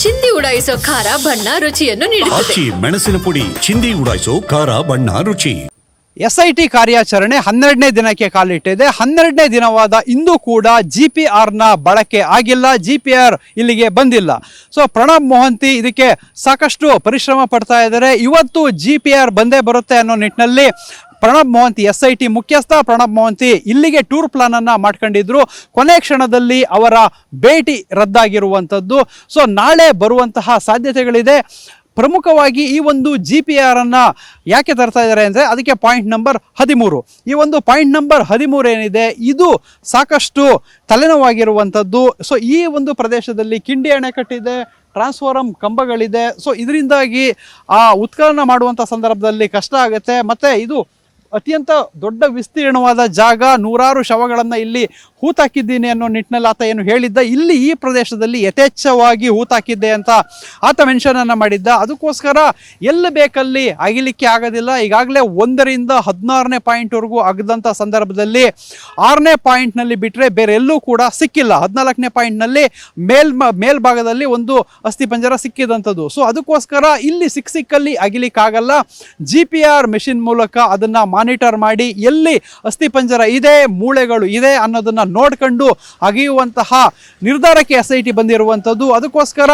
ಚಿಂದಿ ಉಡಾಯಿಸೋ ಖಾರ ಬಣ್ಣ ರುಚಿಯನ್ನು ನೀಡುತ್ತದೆ. ಮೆಣಸಿನ ಪುಡಿ ಚಿಂದಿ ಉಡಾಯಿಸೋ ಖಾರ ಬಣ್ಣ ರುಚಿ. SIT ಕಾರ್ಯಾಚರಣೆ 12ನೇ ದಿನಕ್ಕೆ ಕಾಲಿಟ್ಟಿದೆ. 12ನೇ ದಿನವಾದ ಇಂದು ಕೂಡ GPRನ ಬಳಕೆ ಆಗಿಲ್ಲ, GPR ಇಲ್ಲಿಗೆ ಬಂದಿಲ್ಲ. ಸೊ ಪ್ರಣಬ್ ಮೊಹಂತಿ ಇದಕ್ಕೆ ಸಾಕಷ್ಟು ಪರಿಶ್ರಮ ಪಡ್ತಾ ಇದ್ದಾರೆ. ಇವತ್ತು GPR ಬಂದೇ ಬರುತ್ತೆ ಅನ್ನೋ ನಿಟ್ಟಿನಲ್ಲಿ ಪ್ರಣಬ್ ಮೊಹಂತಿ SIT ಮುಖ್ಯಸ್ಥ ಪ್ರಣಬ್ ಮೊಹಂತಿ ಇಲ್ಲಿಗೆ ಟೂರ್ ಪ್ಲಾನ್ ಅನ್ನ ಮಾಡ್ಕೊಂಡಿದ್ರು. ಕೊನೆ ಕ್ಷಣದಲ್ಲಿ ಅವರ ಭೇಟಿ ರದ್ದಾಗಿರುವಂಥದ್ದು. ಸೊ ನಾಳೆ ಬರುವಂತಹ ಸಾಧ್ಯತೆಗಳಿದೆ. ಪ್ರಮುಖವಾಗಿ ಈ ಒಂದು GPR ಅನ್ನ ಯಾಕೆ ತರ್ತಾ ಇದ್ದಾರೆ ಅಂದರೆ ಅದಕ್ಕೆ ಪಾಯಿಂಟ್ ನಂಬರ್ 13. ಈ ಒಂದು ಪಾಯಿಂಟ್ ನಂಬರ್ 13 ಏನಿದೆ ಇದು ಸಾಕಷ್ಟು ತಲೆನೋವಾಗಿರುವಂಥದ್ದು. ಸೊ ಈ ಒಂದು ಪ್ರದೇಶದಲ್ಲಿ ಕಿಂಡಿ ಅಣೆಕಟ್ಟಿದೆ, ಟ್ರಾನ್ಸ್ಫಾರಮ್ ಕಂಬಗಳಿದೆ. ಸೊ ಇದರಿಂದಾಗಿ ಆ ಉತ್ಖನನ ಮಾಡುವಂಥ ಸಂದರ್ಭದಲ್ಲಿ ಕಷ್ಟ ಆಗುತ್ತೆ. ಮತ್ತು ಇದು ಅತ್ಯಂತ ದೊಡ್ಡ ವಿಸ್ತೀರ್ಣವಾದ ಜಾಗ, 100 ಶವಗಳನ್ನು ಇಲ್ಲಿ ಹೂತಾಕಿದ್ದೀನಿ ಅನ್ನೋ ನಿಟ್ಟಿನಲ್ಲಿ ಆತ ಏನು ಹೇಳಿದ್ದ, ಇಲ್ಲಿ ಈ ಪ್ರದೇಶದಲ್ಲಿ ಯಥೇಚ್ಛವಾಗಿ ಹೂತಾಕಿದ್ದೆ ಅಂತ ಆತ ಮೆನ್ಷನನ್ನು ಮಾಡಿದ್ದ. ಅದಕ್ಕೋಸ್ಕರ ಎಲ್ಲಿ ಬೇಕಲ್ಲಿ ಅಗಿಲಿಕ್ಕೆ ಆಗೋದಿಲ್ಲ. ಈಗಾಗಲೇ 1ರಿಂದ 16ನೇ ಪಾಯಿಂಟ್ವರೆಗೂ ಅಗದಂಥ ಸಂದರ್ಭದಲ್ಲಿ 6ನೇ ಪಾಯಿಂಟ್ನಲ್ಲಿ ಬಿಟ್ಟರೆ ಬೇರೆ ಎಲ್ಲೂ ಕೂಡ ಸಿಕ್ಕಿಲ್ಲ. 14ನೇ ಪಾಯಿಂಟ್ನಲ್ಲಿ ಮೇಲ್ಭಾಗದಲ್ಲಿ ಒಂದು ಅಸ್ಥಿಪಂಜರ ಸಿಕ್ಕಿದಂಥದ್ದು. ಸೊ ಅದಕ್ಕೋಸ್ಕರ ಇಲ್ಲಿ ಸಿಕ್ಕಲ್ಲಿ ಅಗಿಲಿಕ್ಕಾಗಲ್ಲ. GPR ಮೆಷಿನ್ ಮೂಲಕ ಅದನ್ನು ಮಾನಿಟರ್ ಮಾಡಿ ಎಲ್ಲಿ ಅಸ್ಥಿಪಂಜರ ಇದೆ, ಮೂಳೆಗಳು ಇದೆ ಅನ್ನೋದನ್ನು ನೋಡ್ಕೊಂಡು ಅಗೆಯುವಂತಹ ನಿರ್ಧಾರಕ್ಕೆ SIT ಬಂದಿರುವಂಥದ್ದು. ಅದಕ್ಕೋಸ್ಕರ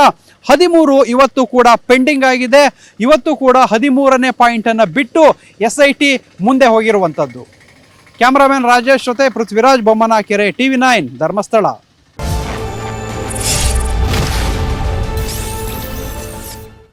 13 ಇವತ್ತು ಕೂಡ ಪೆಂಡಿಂಗ್ ಆಗಿದೆ. ಇವತ್ತು ಕೂಡ 13ನೇ ಪಾಯಿಂಟನ್ನು ಬಿಟ್ಟು SIT ಮುಂದೆ ಹೋಗಿರುವಂಥದ್ದು. ಕ್ಯಾಮ್ರಾಮನ್ ರಾಜೇಶ್ ಜೊತೆ ಪೃಥ್ವಿರಾಜ್ ಬೊಮ್ಮನಕೆರೆ, TV9 ಧರ್ಮಸ್ಥಳ.